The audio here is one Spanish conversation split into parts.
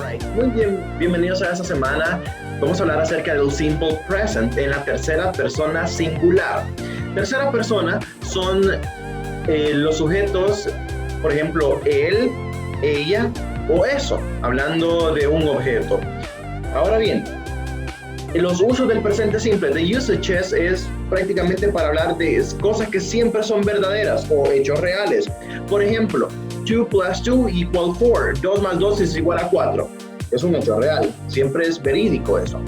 Alright, muy bien, bienvenidos a esta semana. Vamos a hablar acerca del simple present en la tercera persona singular. Tercera persona son los sujetos, por ejemplo, él, ella o eso, hablando de un objeto. Ahora bien, los usos del presente simple, the usages, es prácticamente para hablar de cosas que siempre son verdaderas o hechos reales. Por ejemplo, 2 plus 2 equal 4. 2 más 2 es igual a 4. Es un hecho real. Siempre es verídico eso.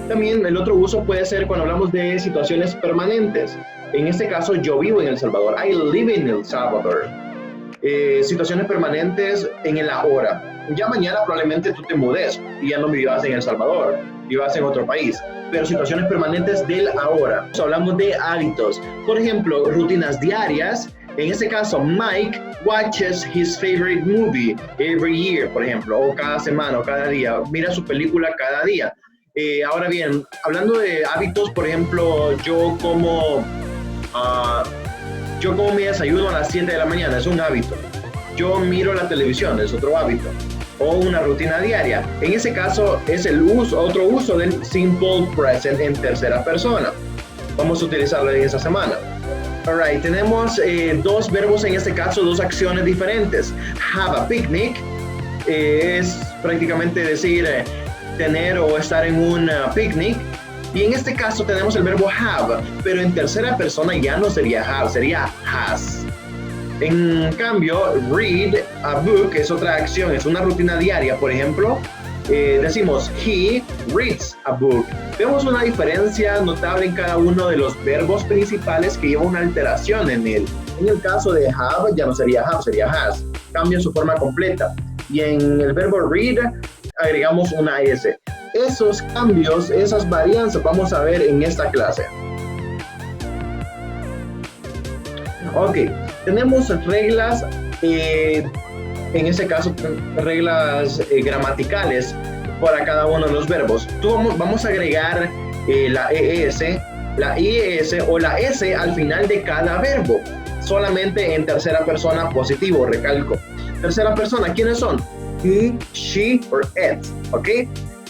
También el otro uso puede ser cuando hablamos de situaciones permanentes. En este caso, yo vivo en El Salvador. I live in El Salvador. Situaciones permanentes en el ahora. Ya mañana probablemente tú te mudes y ya no vivas en El Salvador, vivas en otro país. Pero situaciones permanentes del ahora. Hablamos de hábitos. Por ejemplo, rutinas diarias. En este caso, Mike watches his favorite movie every year, por ejemplo, o cada semana o cada día. Mira su película cada día. Ahora bien, hablando de hábitos, por ejemplo, yo como mi desayuno a las 7 de la mañana, es un hábito. Yo miro la televisión, es otro hábito. O una rutina diaria. En ese caso, es otro uso del simple present en tercera persona. Vamos a utilizarlo en esta semana. Alright, tenemos dos verbos en este caso, dos acciones diferentes. Have a picnic es prácticamente decir tener o estar en un picnic. Y en este caso tenemos el verbo have, pero en tercera persona ya no sería have, sería has. En cambio, read a book es otra acción, es una rutina diaria. Por ejemplo, decimos he reads a book. Vemos una diferencia notable en cada uno de los verbos principales que lleva una alteración en él. En el caso de have ya no sería have, sería has. Cambia su forma completa. Y en el verbo read agregamos una s. Esos cambios, esas varianzas vamos a ver en esta clase. Ok, tenemos reglas, en este caso reglas gramaticales para cada uno de los verbos. Vamos a agregar la ES, la IES o la S al final de cada verbo, solamente en tercera persona positivo, recalco. Tercera persona, ¿quiénes son? He, she or it, ¿ok?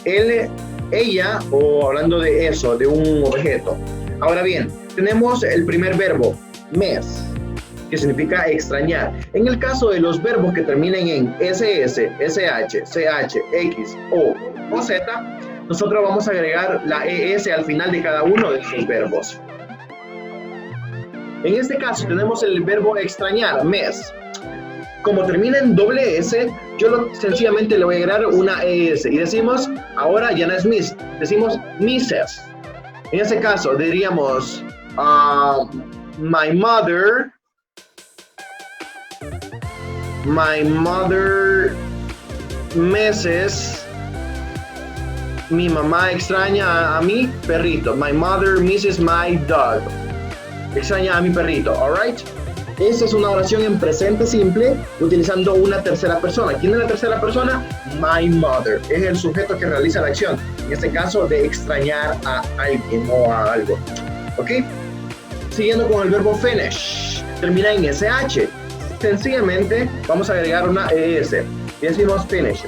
Él, ella, o hablando de eso, de un objeto. Ahora bien, tenemos el primer verbo, miss, que significa extrañar. En el caso de los verbos que terminen en SS, SH, CH, X, O Z, nosotros vamos a agregar la ES al final de cada uno de esos verbos. En este caso tenemos el verbo extrañar, miss. Como termina en doble S, yo sencillamente le voy a agregar una ES y decimos, ahora ya no es miss, decimos misses. En este caso diríamos, my mother misses, mi mamá extraña a mi perrito. My mother misses my dog. Extraña a mi perrito, alright? Esta es una oración en presente simple utilizando una tercera persona. ¿Quién es la tercera persona? My mother. Es el sujeto que realiza la acción. En este caso, de extrañar a alguien o a algo. ¿Ok? Siguiendo con el verbo finish. Termina en SH. Sencillamente vamos a agregar una ES. Y decimos finish.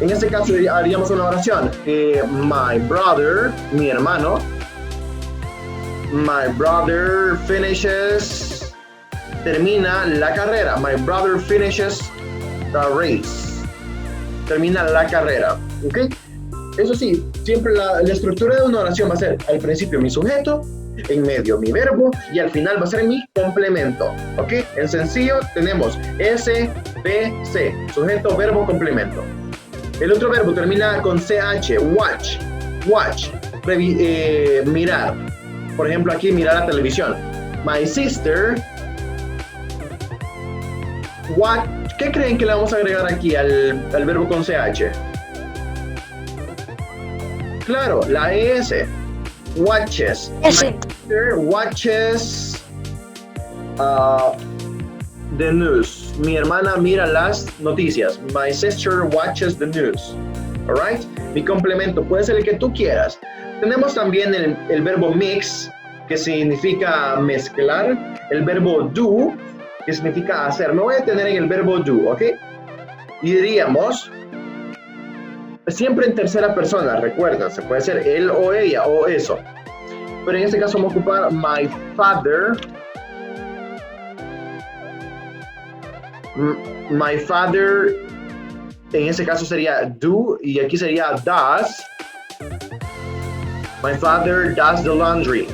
En este caso haríamos una oración. My brother, mi hermano. My brother finishes. Termina la carrera. My brother finishes the race. Termina la carrera. ¿Ok? Eso sí, siempre la estructura de una oración va a ser al principio mi sujeto, en medio mi verbo y al final va a ser mi complemento. ¿Ok? En sencillo tenemos S, B, C. Sujeto, verbo, complemento. El otro verbo termina con CH. Watch. Watch. Mirar. Por ejemplo, aquí mirar la televisión. My sister. ¿Qué creen que le vamos a agregar aquí al verbo con CH? Claro, la ES. Watches. S. My sister watches the news. Mi hermana mira las noticias. My sister watches the news. Alright? Mi complemento puede ser el que tú quieras. Tenemos también el verbo mix, que significa mezclar. El verbo do, que significa hacer. Me voy a detener en el verbo do, ¿ok? Y diríamos, Siempre en tercera persona, recuerda, se puede ser él o ella o eso. Pero en este caso vamos a ocupar my father. My father, en ese caso sería do y aquí sería does. My father does the laundry.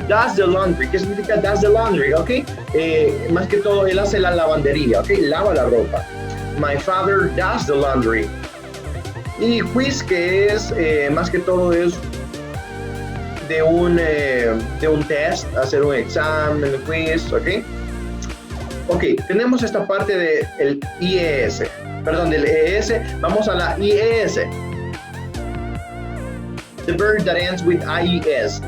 Does the laundry. ¿Qué significa does the laundry? ¿Ok? Más que todo, él hace la lavandería. ¿Ok? Lava la ropa. My father does the laundry. Y quiz, que es, más que todo, es de un test, hacer un examen, quiz. ¿Ok? Ok, tenemos esta parte del IES. Perdón, del ES. Vamos a la IES. The verb that ends with IES.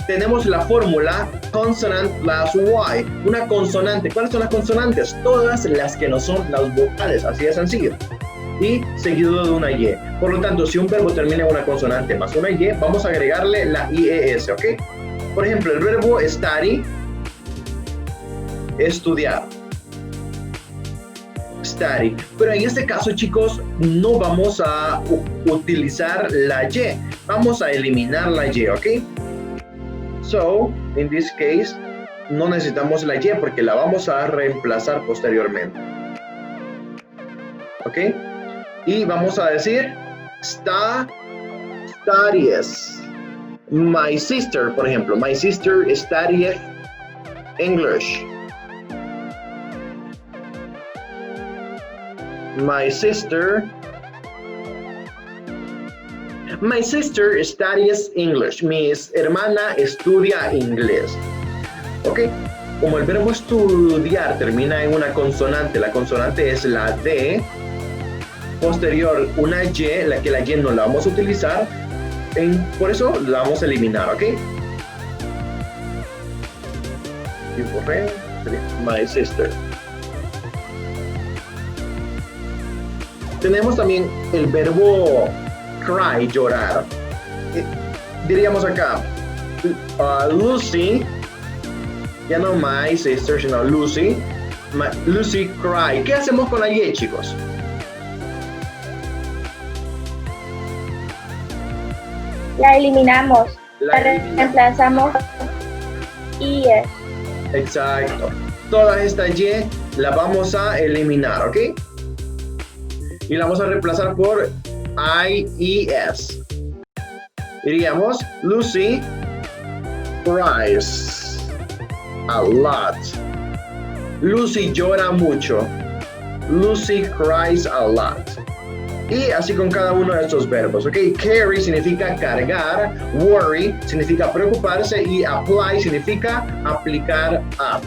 Tenemos la fórmula consonant plus Y. Una consonante. ¿Cuáles son las consonantes? Todas las que no son las vocales. Así de sencillo. Y seguido de una Y. Por lo tanto, si un verbo termina en una consonante más una Y, vamos a agregarle la IES, ¿ok? Por ejemplo, el verbo study, estudiar. Study. Pero en este caso, chicos, no vamos a utilizar la Y. Vamos a eliminar la Y, ¿ok? So, in this case, no necesitamos la Y porque la vamos a reemplazar posteriormente. ¿Ok? Y vamos a decir studies. My sister, por ejemplo. My sister studies English. My sister studies English. Mi hermana estudia inglés. ¿Ok? Como el verbo estudiar termina en una consonante, la consonante es la D, posterior una Y, la que la Y no la vamos a utilizar, por eso la vamos a eliminar, ¿ok? My sister. Tenemos también el verbo cry, llorar. Diríamos acá, Lucy, ya no my sister, sino Lucy. Lucy cry. ¿Qué hacemos con la Y, chicos? La eliminamos. La reemplazamos y Exacto. Toda esta Y la vamos a eliminar, ¿ok? Y la vamos a reemplazar por IES. Diríamos, Lucy cries a lot. Lucy llora mucho. Lucy cries a lot. Y así con cada uno de estos verbos, ¿ok? Carry significa cargar, worry significa preocuparse y apply significa aplicar a.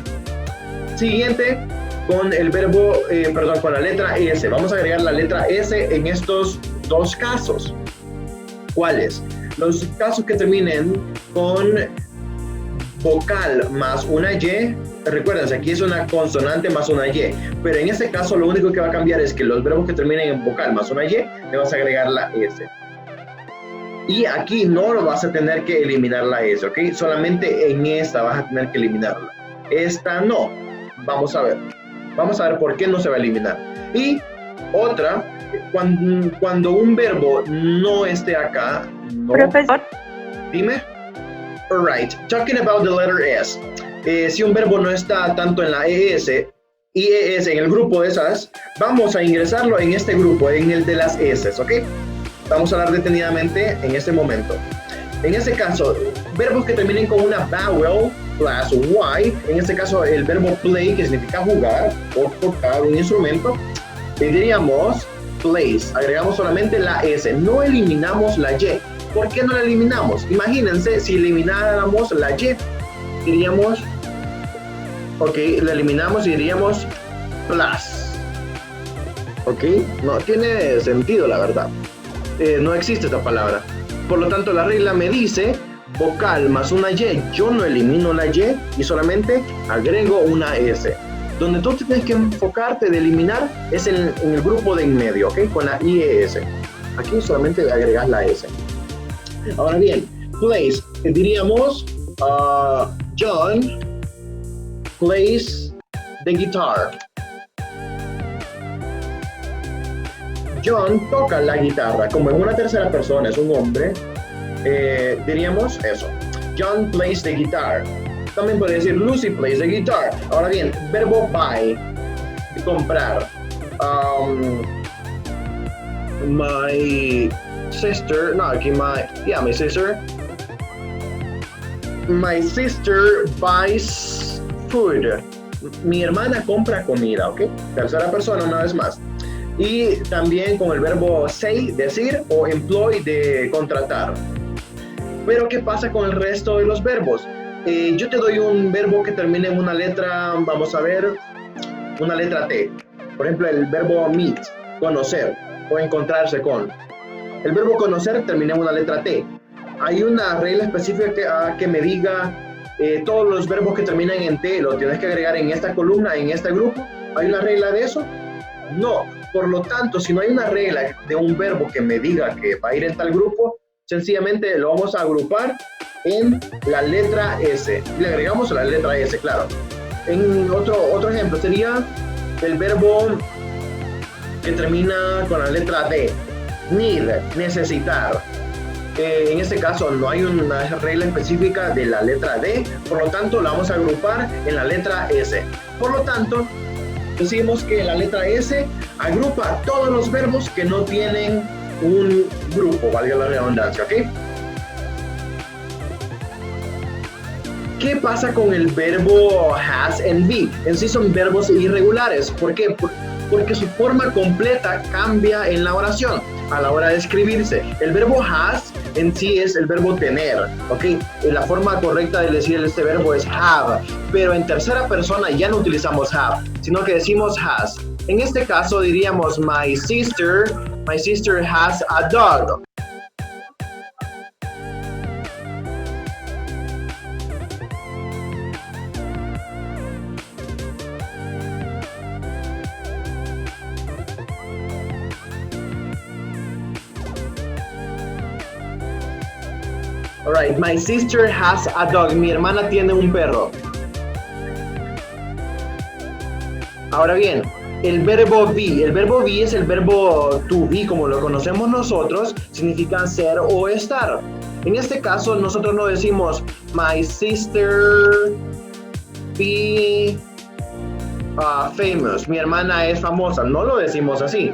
Siguiente, con el verbo, con la letra S. Vamos a agregar la letra S en estos dos casos. ¿Cuáles? Los casos que terminen con vocal más una Y. Recuerden, aquí es una consonante más una Y, pero en este caso lo único que va a cambiar es que los verbos que terminen en vocal más una Y, le vas a agregar la S. Y aquí no lo vas a tener que eliminar la S, ¿ok? Solamente en esta vas a tener que eliminarla. Esta no. Vamos a ver por qué no se va a eliminar. Y otra, cuando un verbo no esté acá, no. Profesor. Dime. All right. Talking about the letter S. Si un verbo no está tanto en la IES, en el grupo de esas, vamos a ingresarlo en este grupo, en el de las S, ¿ok? Vamos a hablar detenidamente en este momento. En este caso, verbos que terminen con una vowel plus Y, en este caso el verbo play, que significa jugar o tocar un instrumento, diríamos plays, agregamos solamente la S, no eliminamos la Y. ¿Por qué no la eliminamos? Imagínense si elimináramos la Y, diríamos, ok, la eliminamos y diríamos plus. Ok, no tiene sentido, la verdad. No existe esta palabra. Por lo tanto, la regla me dice vocal más una Y. Yo no elimino la Y y solamente agrego una S. Donde tú tienes que enfocarte de eliminar es en el grupo de en medio, ok, con la IES. Aquí solamente agregas la S. Ahora bien, plays, diríamos John plays the guitar. John toca la guitarra. Como en una tercera persona es un hombre, diríamos eso. John plays the guitar. También puede decir Lucy plays the guitar. Ahora bien, verbo buy, comprar. My sister, no, aquí my sister. My sister buys food. Mi hermana compra comida, ¿ok? Tercera persona una vez más. Y también con el verbo say, decir, o employ, de contratar. Pero ¿qué pasa con el resto de los verbos? Yo te doy un verbo que termine en una letra, vamos a ver, una letra T. Por ejemplo, el verbo meet, conocer, o encontrarse con. El verbo conocer termina en una letra T. Hay una regla específica que me diga todos los verbos que terminan en T los tienes que agregar en esta columna, en este grupo. ¿Hay una regla de eso? No. Por lo tanto, si no hay una regla de un verbo que me diga que va a ir en tal grupo, sencillamente lo vamos a agrupar en la letra S. Le agregamos la letra S, claro. En otro ejemplo sería el verbo que termina con la letra D. Need, necesitar. En este caso no hay una regla específica de la letra D, por lo tanto la vamos a agrupar en la letra S. Por lo tanto, decimos que la letra S agrupa todos los verbos que no tienen un grupo, valga la redundancia, ¿ok? ¿Qué pasa con el verbo has and be? En sí son verbos irregulares. ¿Por qué? Porque su forma completa cambia en la oración a la hora de escribirse. El verbo has en sí es el verbo tener, ¿ok? La forma correcta de decir este verbo es have, pero en tercera persona ya no utilizamos have, sino que decimos has. En este caso diríamos my sister has a dog. Alright, my sister has a dog. Mi hermana tiene un perro. Ahora bien, el verbo be. El verbo be es el verbo to be, como lo conocemos nosotros, significa ser o estar. En este caso, nosotros no decimos my sister be famous. Mi hermana es famosa. No lo decimos así.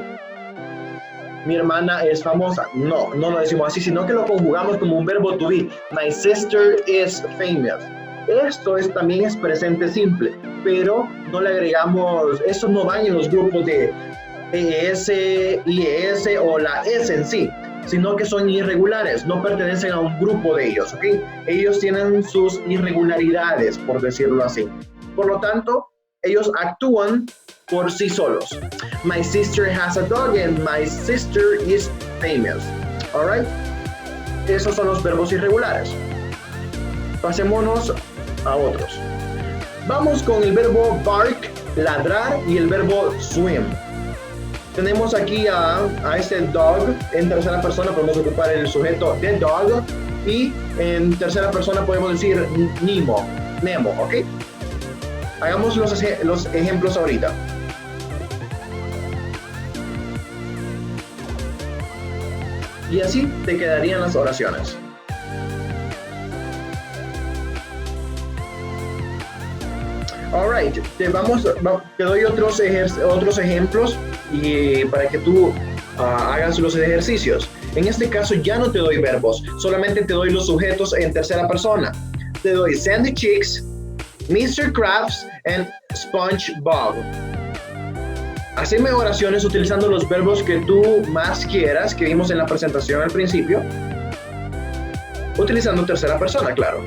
Mi hermana es famosa. No lo decimos así, sino que lo conjugamos como un verbo to be. My sister is famous. Esto también es presente simple, pero no le agregamos, eso no va en los grupos de ES, IES o la S en sí, sino que son irregulares, no pertenecen a un grupo de ellos, ¿ok? Ellos tienen sus irregularidades, por decirlo así. Por lo tanto, ellos actúan por sí solos. My sister has a dog and my sister is famous. Alright? Esos son los verbos irregulares. Pasémonos a otros. Vamos con el verbo bark, ladrar, y el verbo swim. Tenemos aquí a este dog. En tercera persona podemos ocupar el sujeto de dog, y en tercera persona podemos decir Nemo, ¿ok? Hagamos los ejemplos ahorita. Y así te quedarían las oraciones. Alright, te doy otros ejemplos y para que tú hagas los ejercicios. En este caso ya no te doy verbos, solamente te doy los sujetos en tercera persona. Te doy Sandy Cheeks, Mr. Krabs and SpongeBob. Haceme oraciones utilizando los verbos que tú más quieras, que vimos en la presentación al principio, utilizando tercera persona, claro.